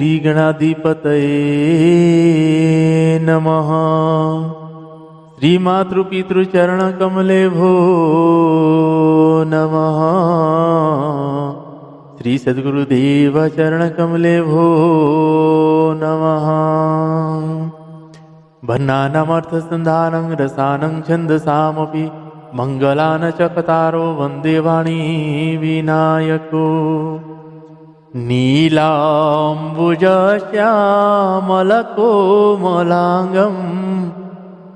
श्रीगणाधिपतये नमः। श्रीमातृपितृचरणकमलेभ्यो नमः। श्री सद्गुरुदेवचरणकमलेभ्यो नमः। भन्नानामर्थसन्धानं रसानं छन्दसामपि मङ्गलान् चकतारो वन्दे वाणी विनायको। नीलाम्बुजश्यामलकोमलाङ्गं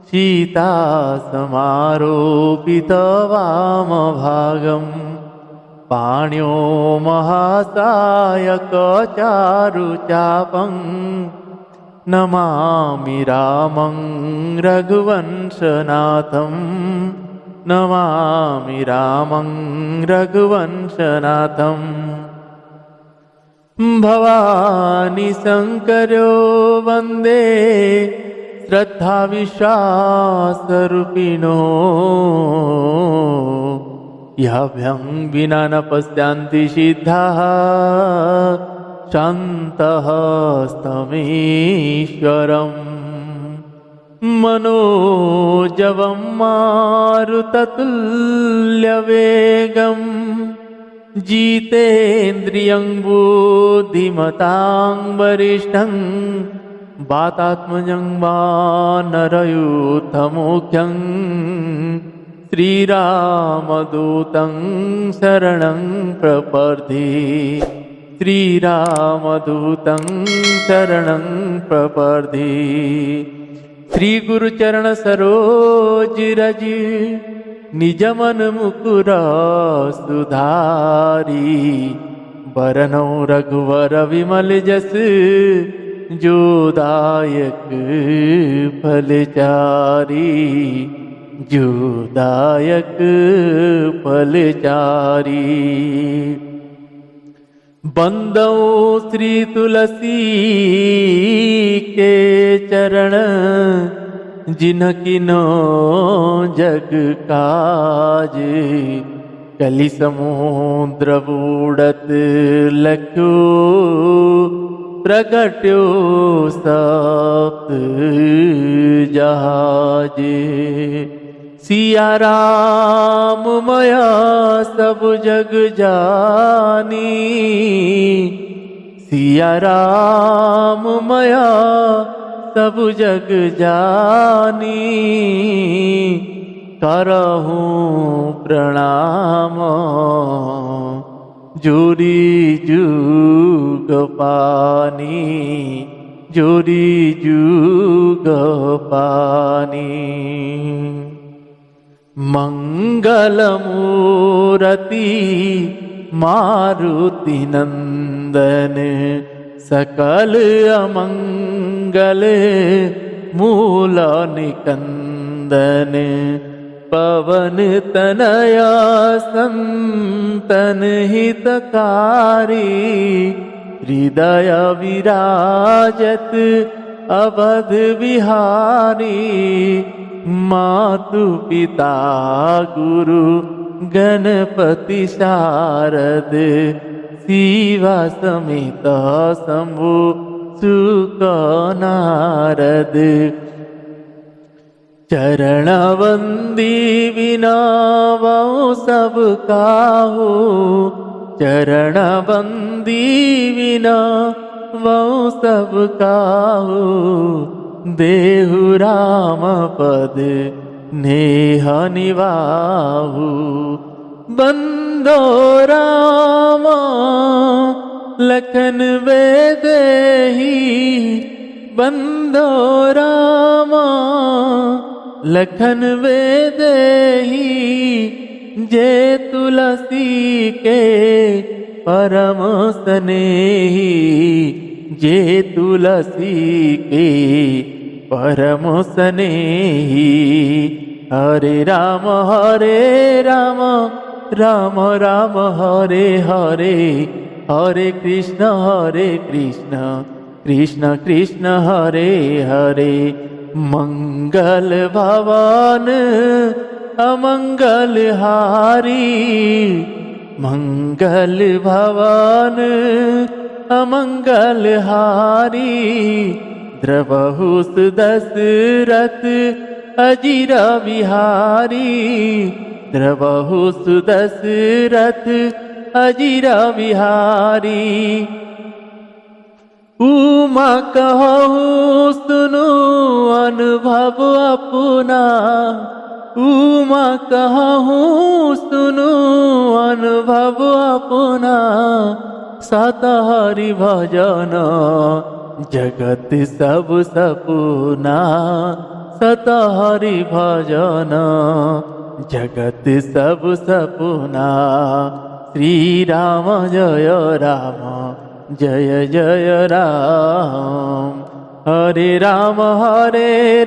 सीतासमारोपितवामभागं पाण्यो महासायकचारुचापं नमामि रामं रघुवंशनाथं। नमामि रामं रघुवंशनाथं। भवानी शङ्करो वन्दे श्रद्धाविश्वासरूपिणो। याभ्यं विना न पश्यन्ति सिद्धाः शान्तः स्तमीश्वरम्। मनोजवं मारुततुल्यवेगं जितेन्द्रियं बुद्धिमतां वरिष्ठं वातात्मजं वानरयूथमुख्यं श्रीरामदूतं शरणं प्रपद्ये। श्रीरामदूतं शरणं प्रपद्ये। श्री गुरुचरण सरोज रज निजमन मुकुर सुधारी। बरनौ रघुवर विमल जस जोदायक फलचारी। जोदायक फलचारी। बंदौ श्री तुलसी के चरण जिनकिनो जग काज। कलि समुद्र बूढ़त लख्यो प्रगट्यो सप्त जहाज। सिया राम मया सब जग जानी। सिया राम मया सब जग जानी। करहूँ प्रणाम जोरी जुग पानी। जोरी जुग पानी। मंगलमूर्ति मारुति नंदन सकल अमंगल मूल निकंदन। पवन तनया संतन हितकारी। हृदय विराजत अवध विहारी। मातु पिता गुरु गणपति शारद शिवा समेत शंभु सुख नारद। चरण वंदी बिना वौ सब काहू। चरण वंदी बिना वौ सब काहू। देहु राम पद नेह निवाहु। बंदो राम लखन वेदेही। बंदो राम लखन वेदेही। जे तुलसी के परम स्नेही। जे तुलसी के परम स्नेही। हरे राम राम राम हरे हरे। हरे कृष्ण कृष्ण कृष्ण हरे हरे। मंगल भवन अमंगल हारी। मंगल भवन अमंगल हारी। द्रवहु सुदशरथ अजिर बिहारी। द्रवहु सुदशरथ अजिर बिहारी। उमा कहूँ सुनु अनुभव अपना। उमा कहूँ सुनु अनुभव अपना। सत हरि भजन जगत सब सपुना। सत हरि भजन जगत सब सपुना। श्री राम जय राम जय जय राम। हरे राम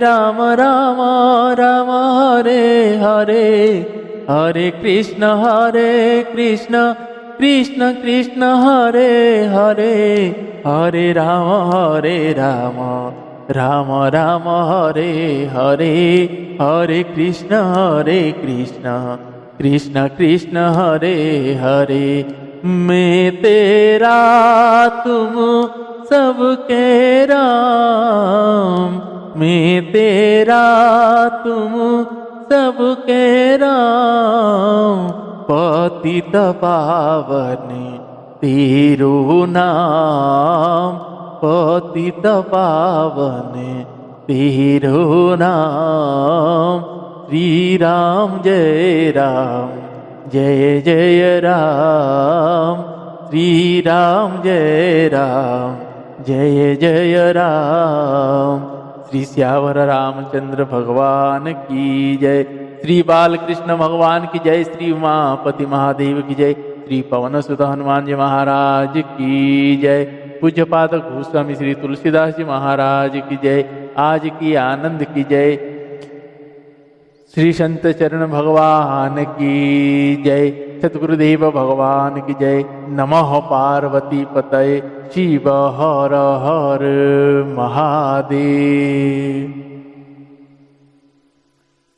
राम राम हरे हरे। हरे कृष्ण कृष्ण कृष्ण हरे हरे। हरे राम राम राम हरे हरे। हरे कृष्ण कृष्ण कृष्ण हरे हरे। मैं तेरा तुम सबके राम। मैं तेरा तुम सबके राम। पतित पावन तेरो नाम। पतित पावन तेरो नाम। श्री राम जय जय जय राम। श्री राम जय जय राम। श्री श्यावर रामचंद्र भगवान की जय। श्री बालकृष्ण भगवान की जय। श्री उमापति महादेव की जय। श्री पवन सुत हनुमान जी महाराज की जय। पूज्य पादक गोस्वामी श्री तुलसीदास जी महाराज की जय। आज की आनंद की जय। श्री संत चरण भगवान की जय। सतगुरुदेव भगवान की जय। नमः पार्वती पतये शिव हर हर महादेव।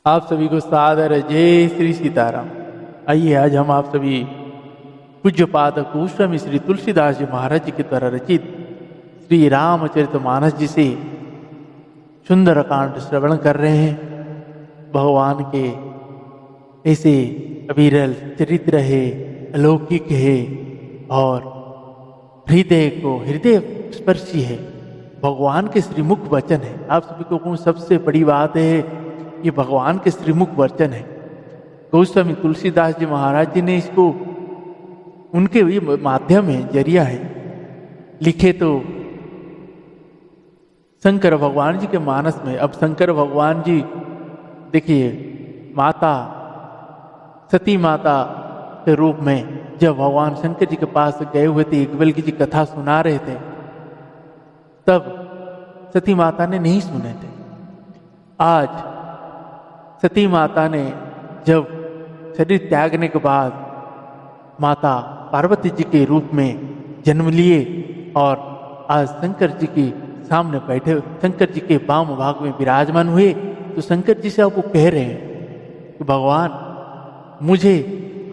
आप सभी को सादर जय श्री सीताराम। आइए आज हम आप सभी पूज्य पादक गोस्वामी श्री तुलसीदास जी महाराज जी के द्वारा रचित श्री रामचरितमानस जी से सुंदर कांड श्रवण कर रहे हैं। भगवान के ऐसे अविरल चरित्र है, अलौकिक है और हृदय स्पर्शी है। भगवान के श्रीमुख वचन है। आप सभी को कहूँ सबसे बड़ी बात है ये भगवान के श्रीमुख वचन है। गोस्वामी तुलसीदास जी महाराज जी ने इसको उनके ये माध्यम है, जरिया है। लिखे तो शंकर भगवान जी के मानस में। अब शंकर भगवान जी देखिए, माता सती माता के रूप में जब भगवान शंकर जी के पास गए हुए थे, एकबल्की जी कथा सुना रहे थे, तब सती माता ने नहीं सुने थे। आज सती माता ने जब शरीर त्यागने के बाद माता पार्वती जी के रूप में जन्म लिए और आज शंकर जी के सामने बैठे, शंकर जी के वाम भाग में विराजमान हुए, तो शंकर जी से आपको कह रहे हैं कि भगवान मुझे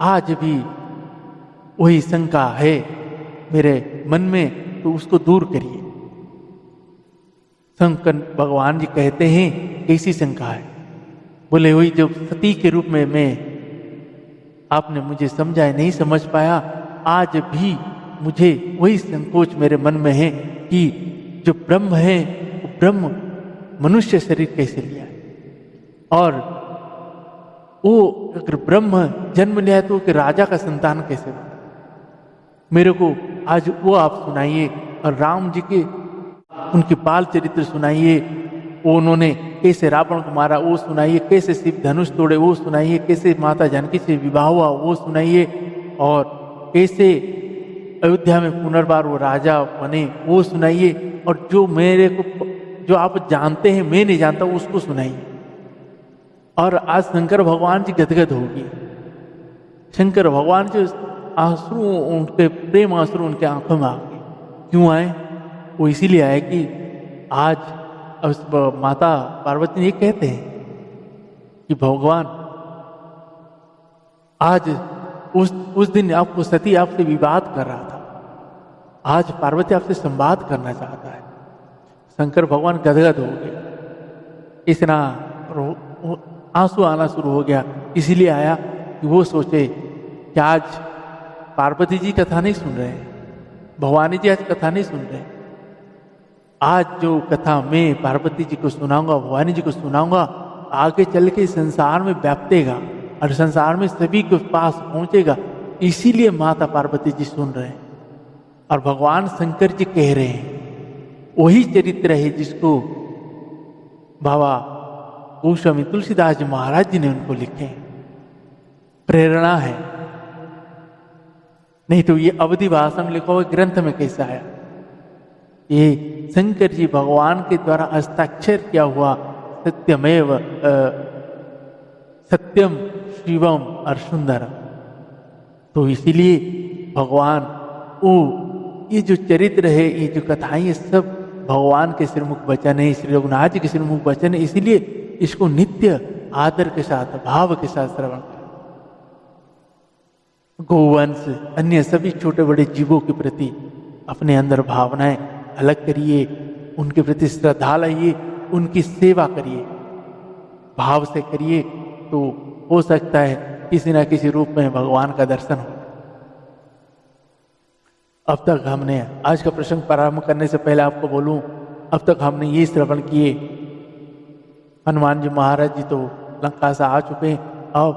आज भी वही शंका है मेरे मन में, तो उसको दूर करिए। शंकर भगवान जी कहते हैं कैसी शंका है? बोले वही जब सती के रूप में मैं आपने मुझे समझाया, नहीं समझ पाया, आज भी मुझे वही संकोच मेरे मन में है कि जो ब्रह्म है वो ब्रह्म मनुष्य शरीर कैसे लिया है, और वो अगर ब्रह्म जन्म लिया है तो कि राजा का संतान कैसे बना। मेरे को आज वो आप सुनाइए, और राम जी के उनके बाल चरित्र सुनाइए, वो उन्होंने कैसे रावण को मारा वो सुनाइए, कैसे शिव धनुष तोड़े वो सुनाइए, कैसे माता जानकी से विवाह हुआ वो सुनाइए, और कैसे अयोध्या में पुनर्बार वो राजा बने वो सुनाइए, और जो मेरे को जो आप जानते हैं मैं नहीं जानता उसको सुनाइए। और आज शंकर भगवान जी गदगद होगी। शंकर भगवान जो आंसू, उनके प्रेम आंसू उनके आंखों में आ गए। क्यों आए? वो इसीलिए आए कि आज अब माता पार्वती ये कहते हैं कि भगवान आज उस दिन आपको सती आपसे विवाद कर रहा था, आज पार्वती आपसे संवाद करना चाहता है। शंकर भगवान गदगद हो गए, इतना आंसू आना शुरू हो गया। इसीलिए आया कि वो सोचे कि आज पार्वती जी कथा नहीं सुन रहे हैं, भवानी जी आज कथा नहीं सुन रहे। आज जो कथा मैं पार्वती जी को सुनाऊंगा, भवानी जी को सुनाऊंगा, आगे चल के संसार में व्याप्तेगा और संसार में सभी के पास पहुंचेगा। इसीलिए माता पार्वती जी सुन रहे हैं और भगवान शंकर जी कह रहे हैं। वही चरित्र है जिसको बाबा गोस्वामी तुलसीदास जी महाराज जी ने उनको लिखे। प्रेरणा है, नहीं तो ये अवधि भाषा में लिखा हुआ ग्रंथ में कैसा आया? ये शंकर जी भगवान के द्वारा हस्ताक्षर किया हुआ सत्यमेव सत्यम शिवम और सुंदरम। तो इसीलिए भगवान वो ये जो चरित्र है, ये जो कथाएं, ये सब भगवान के श्रीमुख वचन है, श्री रघुनाथ जी के श्रीमुख वचन है। इसीलिए इसको नित्य आदर के साथ, भाव के साथ श्रवण करें। गोवंश, अन्य सभी छोटे बड़े जीवों के प्रति अपने अंदर भावनाएं अलग करिए, उनके प्रति श्रद्धा लाइए, उनकी सेवा करिए, भाव से करिए, तो हो सकता है किसी ना किसी रूप में भगवान का दर्शन हो। अब तक हमने, आज का प्रसंग प्रारंभ करने से पहले आपको बोलूं, अब तक हमने ये श्रवण किए। हनुमान जी महाराज जी तो लंका से आ चुके हैं। अब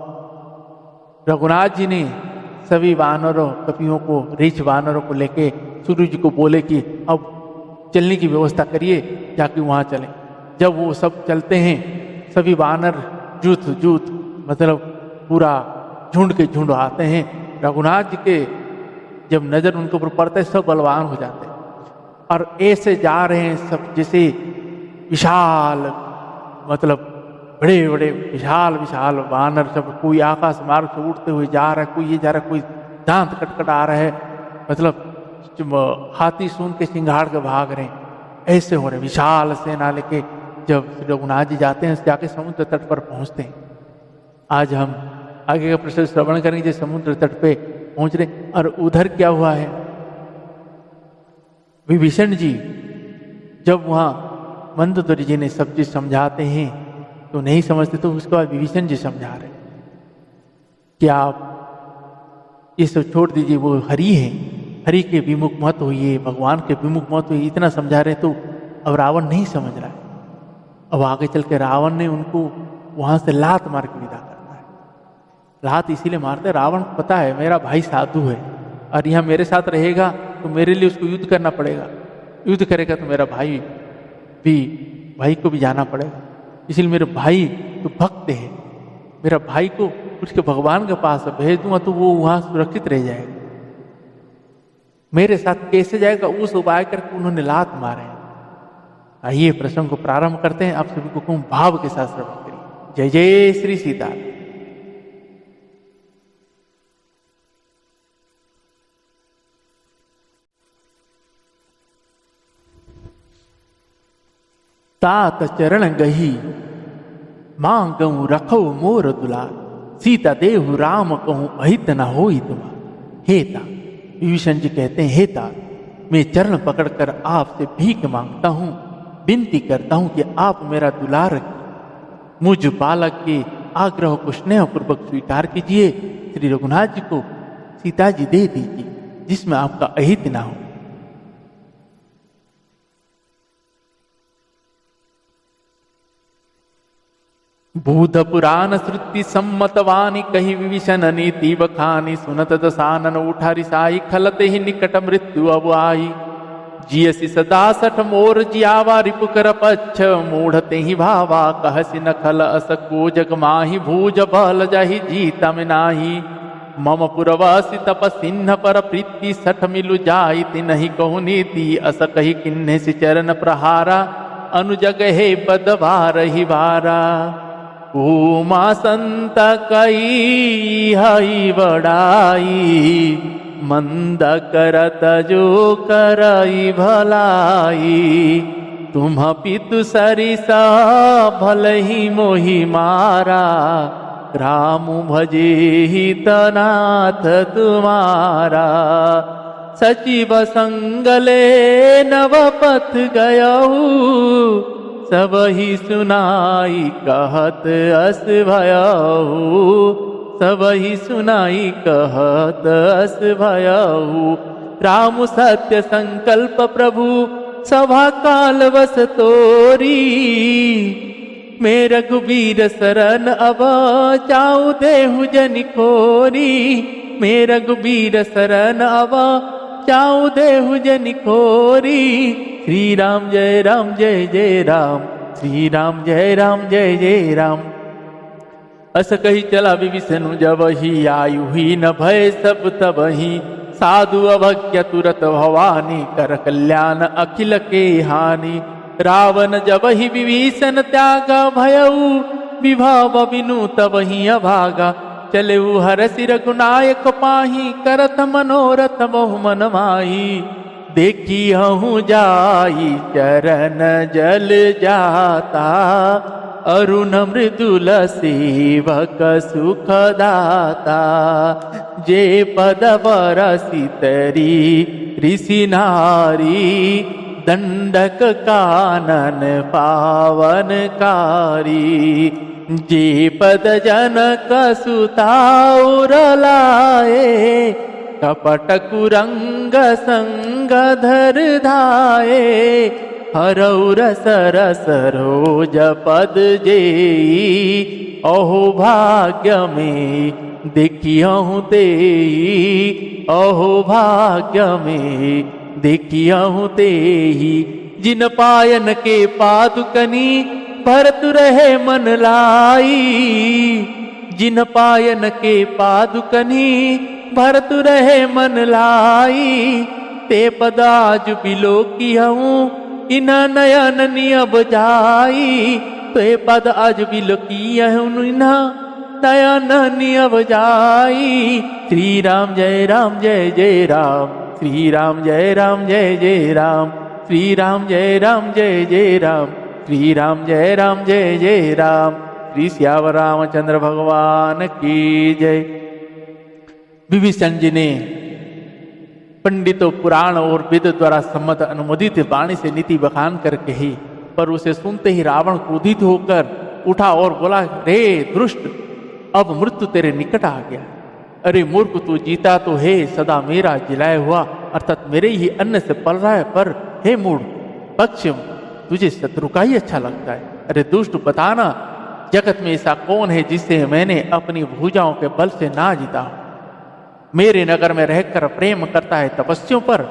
रघुनाथ जी ने सभी वानरों, कपियों को, रीछ वानरों को लेके सूर्य जी को बोले कि अब चलने की व्यवस्था करिए, जाके वहां चलें। जब वो सब चलते हैं, सभी वानर जूथ मतलब पूरा झुंड के झुंड आते हैं। रघुनाथ जी के जब नजर उनके ऊपर पड़ता है, सब बलवान हो जाते हैं और ऐसे जा रहे हैं सब, जैसे विशाल, मतलब बड़े बड़े विशाल वानर सब, कोई आकाश मार्ग से उड़ते हुए जा रहा है, कोई ये जा रहा है, कोई दांत कटकट आ रहा है, मतलब हाथी सून के सिंघाड़ के भाग रहे हैं। ऐसे हो रहे विशाल सेना लेके जब रघुनाथ जी जाते हैं, जाके समुद्र तट पर पहुंचते हैं। आज हम आगे का प्रश्न श्रवण करेंगे, समुद्र तट पे पहुंच रहे। और उधर क्या हुआ है, विभीषण जी जब वहां मंदोदरी जी ने सब चीज समझाते हैं तो नहीं समझते, तो उसके बाद विभीषण जी समझा रहे कि आप ये सब छोड़ दीजिए, वो हरि है, हरि के विमुख मत होइए, भगवान के विमुख मत होइए। इतना समझा रहे तो अब रावण नहीं समझ रहा है। अब आगे चल के रावण ने उनको वहां से लात मार के विदा करना है। लात इसीलिए मारते, रावण को पता है मेरा भाई साधु है और यहाँ मेरे साथ रहेगा तो मेरे लिए उसको युद्ध करना पड़ेगा, युद्ध करेगा तो मेरा भाई को भी जाना पड़ेगा। इसलिए मेरे भाई तो भक्त है, मेरा भाई को उसके भगवान के पास भेज दूंगा तो वो वहां सुरक्षित रह जाएगा। मेरे साथ कैसे जाएगा, उस उपाय करके उन्होंने लात मारे। आइए प्रसंग को प्रारंभ करते हैं। आप सभी को कहूं भाव के साथ श्रवण करिए। जय जय श्री सीता। तात चरण गही मांगऊ रखो मोर दुलार, सीता देहु राम कहूं अहित न होई तुम्हार। हे तात, विभीषण जी कहते हैं, हे तात, मैं चरण पकड़कर आपसे भीख मांगता हूं, विनती करता हूं कि आप मेरा दुलार रखिए। मुझ बालक के आग्रह को स्नेह पूर्वक स्वीकार कीजिए। श्री रघुनाथ जी को सीता जी दे दीजिए, जिसमें आपका अहित ना हो। भूत पुराण श्रुति सम्मत वाणी कही विभीषण नीति बखानी, सुनत दसानन उठारी साई, खलते ही निकट मृत्यु अब आई। जियसी सदा सठ मोर जियावा, रिपुकर पच्छ मूढ़ते ही भावा, कहसी न खल अस को जग माही, भूज बल जाहि जीता में नाही। मम पुरवासी तपसिन्ह पर प्रीति, सठ मिलु जाई तिनहि कहु नीति, अस कही किन्हे सि चरण प्रहारा, अनुजग हे बदवार ही वारा। उमा संत कई हई बड़ाई, मंद करत जो करई भलाई। तुम पितु सरिसा भल ही मोहि मारा, राम भजे हितनाथ तुम्हारा। सचिव संगले नवपथ गयऊ, सब ही सुनाई कहत अस भयऊ, सब ही सुनाई कहत अस भयऊ। राम सत्य संकल्प प्रभु सभा काल वस तोरी, मेरा रघुबीर शरण अब चाऊ देहु जन खोरी, मेरा रघुबीर शरण अब चाऊ देहु जन खोरी। श्री राम जय राम, श्री राम जय जय राम। अस कही चला विभीषण जब ही, आयु ही न भय सब तब ही, साधु अभज्ञ तुरत भवानी, कर कल्याण अखिल के हानि। रावण जब ही विभीषण त्यागा, भयऊ विभव बिनु तब ही अभागा। चले हरषि रघुनायक पाही, करत मनोरथ बहु मन माही। देखी हूँ जाई चरण जल जाता, अरुण मृदुल सेवक सुख दाता। जे पद बरसी तरी ऋषि नारी, दंडक कानन पावन कारी। जे पद जनक सुताउर लाए, कपट कुरंग संग धर धाये। हरौ रस रस रोज पद जेई, अहो भाग्य में देखियहु तेई, अहो भाग्य में देखियहु तेई। जिन पायन के पादुकनी, भरत रहे मन लाई। जिन पायन के पादुकनी, भरत रहे मन लाई। ते पदाज बिलो कियहूँ, इन्ह नयन नियब जाई। ते पद आज बिलो कियहूँ, इन्ह नयन नियब जाई। श्री राम जय जय राम, श्री राम जय जय राम, श्री राम जय जय राम, श्री राम जय राम। श्री श्यावर रामचंद्र भगवान की जय। विभीषण जी ने पंडितों, पुराण और वेद द्वारा सम्मत अनुमोदित वाणी से नीति बखान कर कही, पर उसे सुनते ही रावण क्रोधित होकर उठा और बोला, रे दुष्ट, अब मृत्यु तेरे निकट आ गया। अरे मूर्ख, तू जीता तो है सदा मेरा जिलाया हुआ, अर्थात मेरे ही अन्न से पल रहा है, पर हे मूढ़ पक्ष, तुझे शत्रु का ही अच्छा लगता है। अरे दुष्ट, बताना जगत में ऐसा कौन है जिससे मैंने अपनी भुजाओं के बल से ना जीता। मेरे नगर में रहकर प्रेम करता है तपस्वियों पर,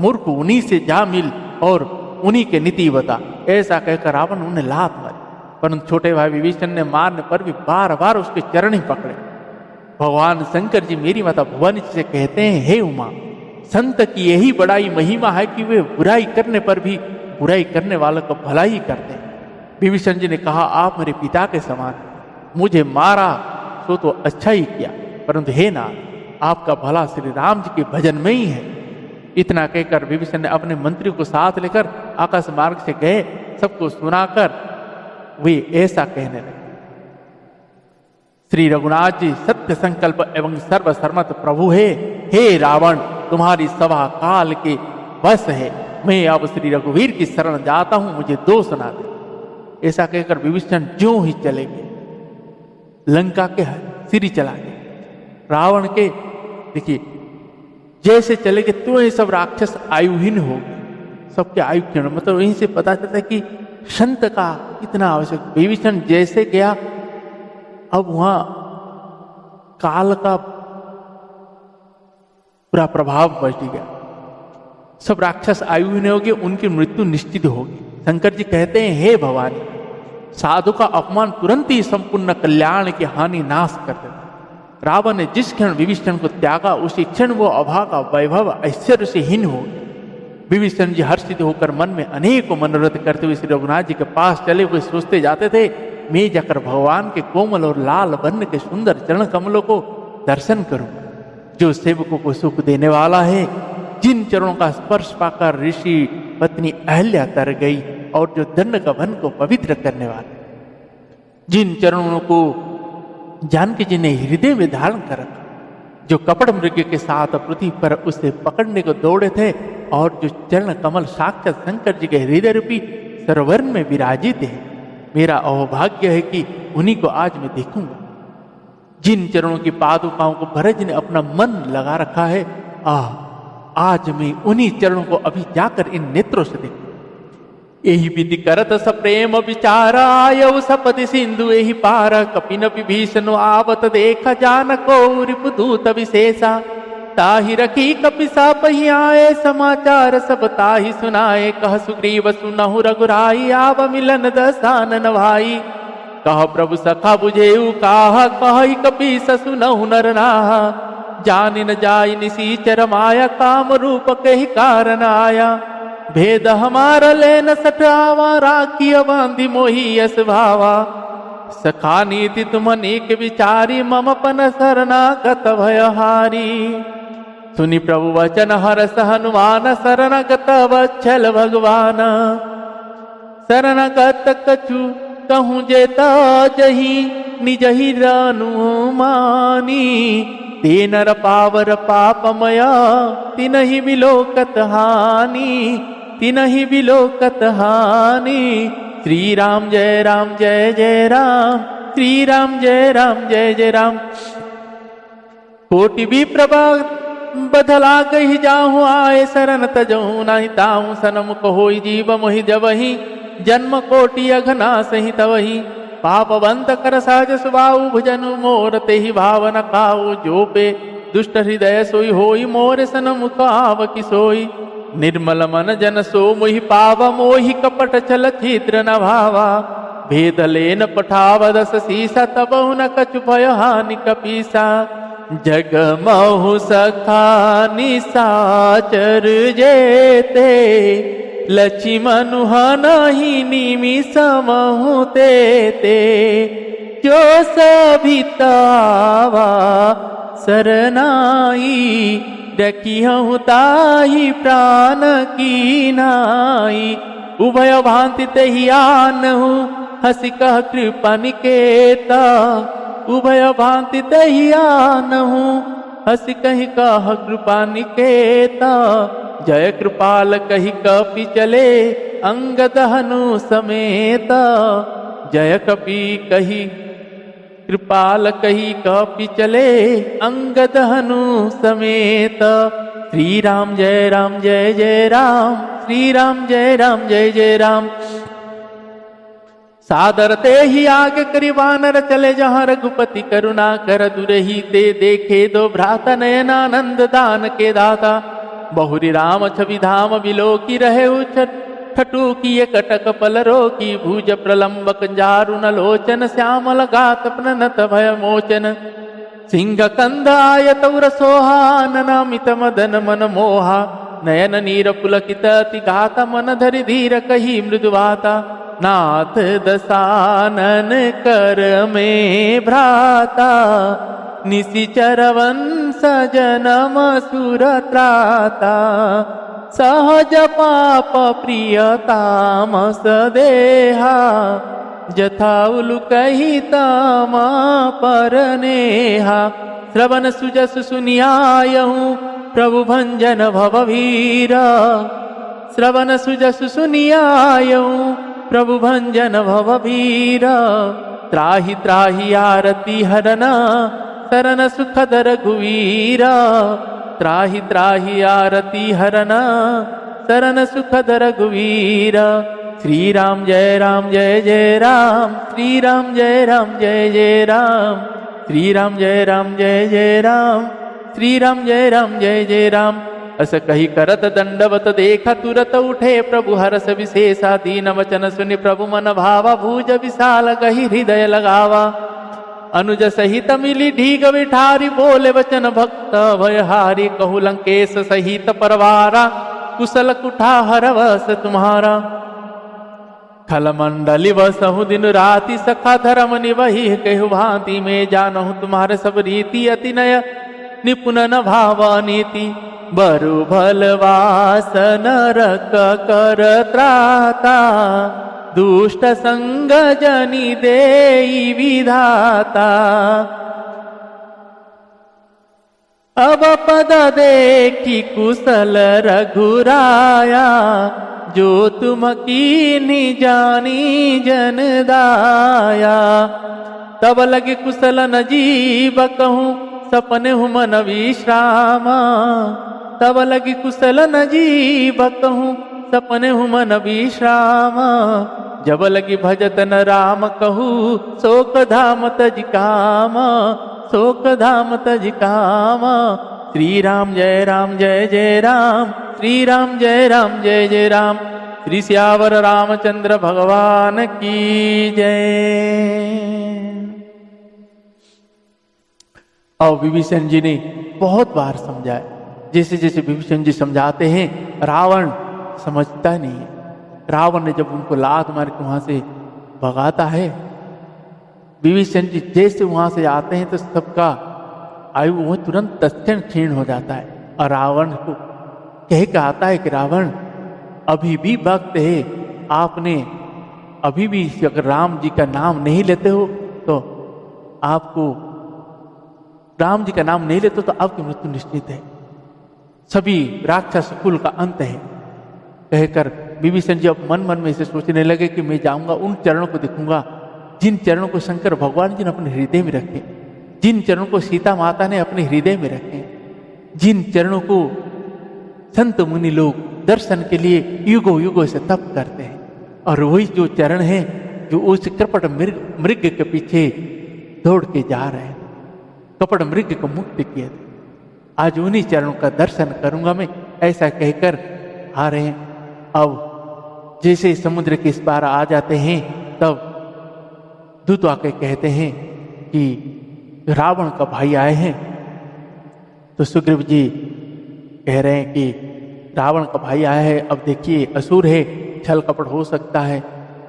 मूर्ख उन्हीं से जा मिल और उन्हीं के नीति बता। ऐसा कहकर रावण उन्हें लात मारी, परंतु छोटे भाई विभीषण ने मारने पर भी बार बार उसके चरण ही पकड़े। भगवान शंकर जी मेरी माता भुवन जी से कहते हैं, हे उमा, संत की यही बड़ाई महिमा है कि वे बुराई करने पर भी बुराई करने वालों को भला ही करते हैं। विभीषण जी ने कहा, आप मेरे पिता के समान, मुझे मारा सो तो अच्छा ही किया, परंतु हे नाथ, आपका भला श्री राम जी के भजन में ही है। इतना कहकर विभीषण ने अपने मंत्री को साथ लेकर आकाश मार्ग से गए। सबको सुनाकर वे ऐसा कहने लगे, श्री रघुनाथ जी सत्य संकल्प एवं सर्वसम्मत प्रभु है। हे रावण, तुम्हारी सभा काल के बस है। मैं अब श्री रघुवीर की शरण जाता हूं, मुझे दो सुना दे। ऐसा कहकर विभीषण ज्यों ही चले गए, लंका के सिरी चला गए। रावण के देखिए जैसे चले गए तो ये सब राक्षस आयुहीन हो गए, सबके आयु क्षीण। मतलब यहीं से पता चलता है कि संत का कितना आवश्यक। विभीषण जैसे गया, अब वहां काल का पूरा प्रभाव बढ़ गया, सब राक्षस आयुहीन हो गए, उनकी मृत्यु निश्चित होगी। शंकर जी कहते हैं, हे भवानी, साधु का अपमान तुरंत ही संपूर्ण कल्याण की हानि नाश कर देता। रावण ने जिस क्षण विभीषण को त्यागा, उसी क्षण वो अभागा वैभव ऐश्वर्य से हीन हो गए। विभीषण जी हर्षित होकर मन में अनेकों मनोरथ करते हुए श्री रघुनाथ जी के पास चले हुए सोचते जाते थे, मैं जाकर भगवान के कोमल और लाल वर्ण के सुंदर चरण कमलों को दर्शन करूं, जो सेवकों को सुख देने वाला है। जिन चरणों का स्पर्श पाकर ऋषि पत्नी अहल्या तर गई, और जो दंड का वन को पवित्र करने वाले, जिन चरणों को जानकी जी ने हृदय में धारण कर रखा, जो कपड़ मृग के साथ पृथ्वी पर उसे पकड़ने को दौड़े थे और जो चरण कमल साक्षात शंकर जी के हृदय रूपी सरोवर में विराजित है। मेरा अहोभाग्य है कि उन्हीं को आज मैं देखूंगा। जिन चरणों की पादुकाओं को भरत ने अपना मन लगा रखा है, आज मैं उन्हीं चरणों को अभी जाकर इन नेत्रों से देखूं। यही विधि करत सप्रेम विचाराय सपति सिंधु यही पार कपिन विभीषण आवत देख जानको रिपुदूत विशेषा ताहि रखी कपिसा पही आए समाचार सब ताहि सुनाए कह सुग्रीव सुनहु रघुराई आव मिलन दसानन भाई कह प्रभु सखा बुझेऊ काह कहि कपिस सुनहु नर नाहा जानि न जाय निसीचर माया काम रूप कहि कारण आया भेद हमारा लेन सटावा राखिय बांधि मोही यस भावा सखा नीति तुम अनेक विचारी मम पन शरणागत भयहारी सुनि प्रभु वचन हरस हनुमान शरणगत वत्सल भगवान शरणगत कछु कहूँ जेता जही निज ही अनुमानी ते नर पावर पापमया तिनहि विलोकत हानि तिनहि विलोकत हानि। श्री राम जय जय राम श्री राम जय जय राम। कोटि भी प्रभा बदला कही जाहु आए शरण तजहु नहीं ताहु सनमुख होई जीव मोहि जबहि जन्म कोटि अघना सही तवहि पापवंत कर सहज सुभाऊ भुजनु मोर तेहि भावन खाऊ जो पे दुष्ट हृदय सोई होई मोर सनमुख आव किसोई निर्मल मन जन सो मोहि पाव मोहि कपट छल छिद्र न भावा भेद लेन पठाव दस सीसा तबहु न कछु भय हानि कपीसा जग महु सखा निसाचर जेते लक्ष्मण नहीं निमिष महु ते जो सभितावा सरनाई रखिहु ताहि प्राण की नाई उभय भांति तहि आनहु हसी कह कृपा निकेता उभय भांति तहि आनहु हसी कहि कह कृपा निकेता जय कृपाल कहि कपि चले अंगद हनु समेत जय कपि कहि कृपाल कहि कपि चले अंगद हनु समेत। श्री राम जय जय राम श्री राम जय जय राम। सादर ते ही आगे करी वानर चले जहाँ रघुपति करुणा कर दुरही ते देखे दो भ्राता नयनानंद दान के दाता बहुरी राम छवि धाम बिलोकी रहे ठटू की कटक पल रोकी भुज प्रलंबक जारुन लोचन श्यामल गात प्रणत भय मोचन सिंह कंद आयत सोहानन मित मदन मन मोहा नयन नीर पुलकित अति गात मन धरि धीर कही मृदुवाता नाथ दसानन कर में भ्राता निशिचर वंश जनम सुर त्राता सहज पाप प्रियतामस देहा जथाउलु कही तामा पर नेहा श्रवण सुजस सुनियायहूँ प्रभु भंजन भववीरा श्रवण सुजस सुनियायहूँ प्रभु भंजन भववीरा त्राहि त्राहि आरती हरना शरण सुखद रघुवीरा त्राहि त्राहि आरती हरना शरण सुखद रघुवीरा। श्री राम जय जय राम श्री राम जय जय राम श्री राम जय जय राम श्री राम जय जय राम। अस कही करत दंडवत देखा तुरत उठे प्रभु हरस विशेषा दीन वचन सुनि प्रभु मन भावा भूज विशाल गही हृदय लगावा अनुज सहित मिली ढीग विठारी बोले वचन भक्त भयहारी कहु लंकेश सहित परवारा कुशल कुठा हरवस तुम्हारा खल मंडली बसहु दिन राति सखा धर्म निवही कहु भांति में जानहु तुम्हारे सब रीति अति नय निपुण न भावा नीति बरु भलवास नरक कर त्राता दुष्ट संग जनि देई विधाता अब पद देखी कुशल रघुराया, जो तुम कीन्ही जानी जन दाया। तब लगे कुशल न जीव कहूँ, सपने हूँ मन विश्रामा। तब लगे कुशल न जीव कहूँ, सपने हूँ मन विश्रामा। जब लगी भजत न राम कहूँ, शोक धाम तज कामा। शोक धाम तज कामा। श्री राम जय जय राम, श्री राम जय राम। श्री सियावर रामचंद्र भगवान की जय। और विभीषण जी ने बहुत बार समझाया, जैसे जैसे विभीषण जी समझाते हैं रावण समझता नहीं है। रावण ने जब उनको लात मार के वहां से भगाता है, विभीषण जी जैसे वहां से आते हैं तो सबका आयु वो तुरंत तत्क्षण क्षीण हो जाता है। और रावण को कह के आता है कि रावण अभी भी वक्त है, आपने अभी भी अगर राम जी का नाम नहीं लेते हो तो आपको, राम जी का नाम नहीं लेते तो आपकी मृत्यु निश्चित है, सभी राक्षस कुल का अंत है। कहकर विभीषण जी अब मन मन में इसे सोचने लगे कि मैं जाऊंगा उन चरणों को देखूंगा जिन चरणों को शंकर भगवान जी ने अपने हृदय में रखे, जिन चरणों को सीता माता ने अपने हृदय में रखे, जिन चरणों को संत मुनि लोग दर्शन के लिए युगों युगों से तप करते हैं। और वही जो चरण है जो उस कृपट मृग के पीछे दौड़ के जा रहे हैं, कपट मृग को मुक्त किए थे, आज उन्हीं चरणों का दर्शन करूंगा मैं, ऐसा कहकर आ रहे हैं। अब जैसे समुद्र के इस पार आ जाते हैं तब दूत आके कहते हैं कि रावण का भाई आए हैं। तो सुग्रीव जी कह रहे हैं कि रावण का भाई आया है, अब देखिए असुर है, छल कपट हो सकता है,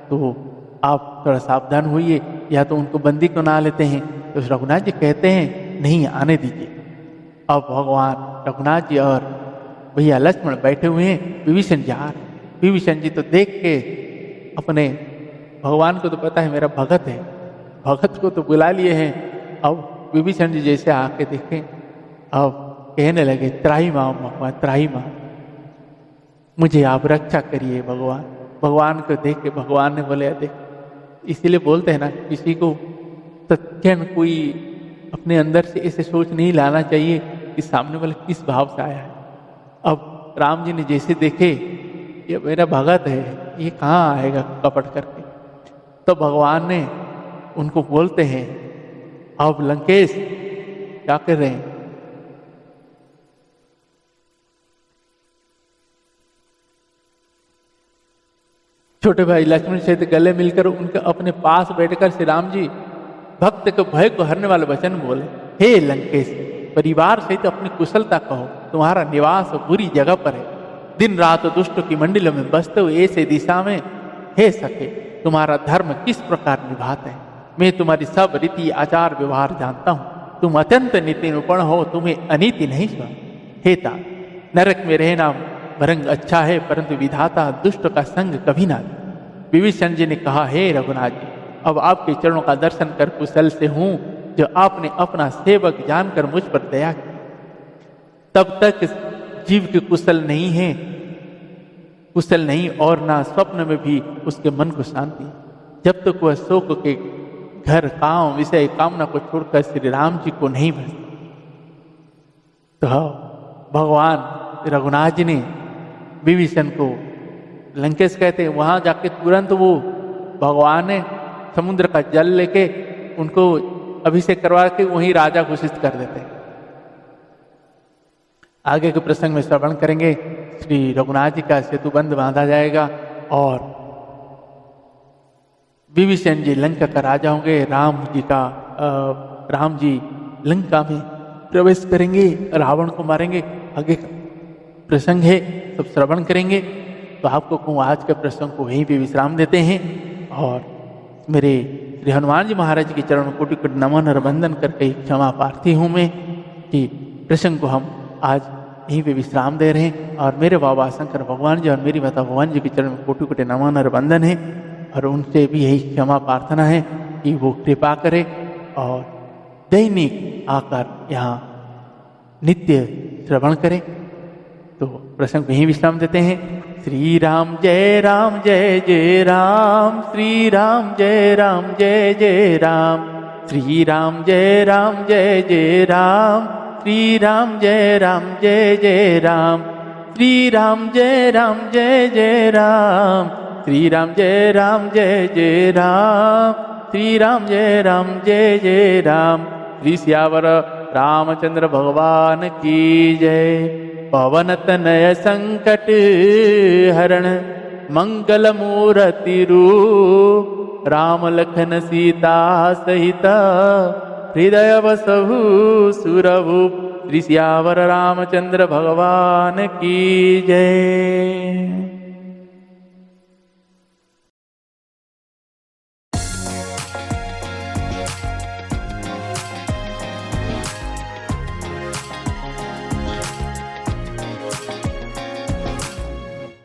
तो आप थोड़ा सावधान होइए, या तो उनको बंदी को ना लेते हैं। तो रघुनाथ जी कहते हैं नहीं, आने दीजिए। अब भगवान रघुनाथ जी और भैया लक्ष्मण बैठे हुए हैं, विभीषण जा रहे। विभीषण जी तो देख के अपने भगवान को तो पता है मेरा भगत है, भगत को तो बुला लिए हैं। अब विभीषण जी जैसे आके देखें, अब कहने लगे त्राही माओ भगवान, त्राही माओ, मुझे आप रक्षा करिए भगवान। भगवान को देख के भगवान ने बोले देख, इसीलिए बोलते हैं ना किसी को तत्क्षण कोई अपने अंदर से ऐसे सोच नहीं लाना चाहिए कि सामने वाला किस भाव से आया है। अब राम जी ने जैसे देखे ये मेरा भगत है, ये कहाँ आएगा कपट करके, तो भगवान ने उनको बोलते हैं अब लंकेश क्या कर रहे हैं, छोटे भाई लक्ष्मण से गले मिलकर उनके अपने पास बैठकर श्री राम जी भक्त के भय को हरने वाले वचन बोले, हे लंकेश, परिवार सहित अपनी कुशलता कहो, तुम्हारा निवास बुरी जगह पर है, दिन रात दुष्टों की मंडलियों में बसते हुए ऐसे दिशा में, हे सखे तुम्हारा धर्म किस प्रकार निभाते हैं, मैं तुम्हारी सब रीति आचार व्यवहार जानता हूँ, तुम अत्यंत नीति निपुण हो, तुम्हें अनीति नहीं सुना। हे ता, नरक में रहना वरंग अच्छा है, परंतु विधाता दुष्ट का संग कभी ना दे। विभीषण जी ने कहा, हे रघुनाथ जी, अब आपके चरणों का दर्शन कर कुशल से हूं, जो आपने अपना सेवक जानकर मुझ पर दया की। तब तक जीव के कुशल नहीं है, कुशल नहीं और ना स्वप्न में भी उसके मन को शांति, जब तक वह शोक के घर काम विषय कामना को छोड़कर श्री राम जी को नहीं भजता। तो भगवान रघुनाथ जी ने विभीषण को, लंकेश कहते हैं वहां जाके तुरंत वो भगवान ने समुद्र का जल लेके उनको अभिषेक करवा के वहीं राजा घोषित कर देते हैं। आगे के प्रसंग में श्रवण करेंगे, श्री रघुनाथ जी का सेतुबंध बांधा जाएगा और विभीषण जी लंका का राजा होंगे, राम जी लंका में प्रवेश करेंगे, रावण को मारेंगे। आगे का प्रसंग है, सब श्रवण करेंगे। तो आपको कहूँ आज के प्रसंग को वहीं पे विश्राम देते हैं और मेरे श्री हनुमान जी महाराज के चरण में कोटि कोटि नमन और वंदन करके क्षमा प्रार्थी हूँ मैं कि प्रसंग को हम आज यहीं पे विश्राम दे रहे हैं। और मेरे बाबा शंकर भगवान जी और मेरी माता भगवान जी के चरण में कोटि कोटि नमन और वंदन है और उनसे भी यही क्षमा प्रार्थना है कि वो कृपा करे और दैनिक आकर यहाँ नित्य श्रवण करें। तो प्रसंग में ही विश्राम देते हैं। श्री राम जय जय राम, श्री राम जय जय राम, श्री राम जय जय राम, श्री राम जय जय राम, श्री राम जय जय राम, श्री राम जय जय राम, श्री राम जय जय राम। श्री सियावर रामचंद्र भगवान की जय। पवन तनय संकट हरण मंगल मूर्ति रूप, राम लखन सीता सहित हृदय बसहु सुरभूप। श्री सियावर रामचंद्र भगवान की जय।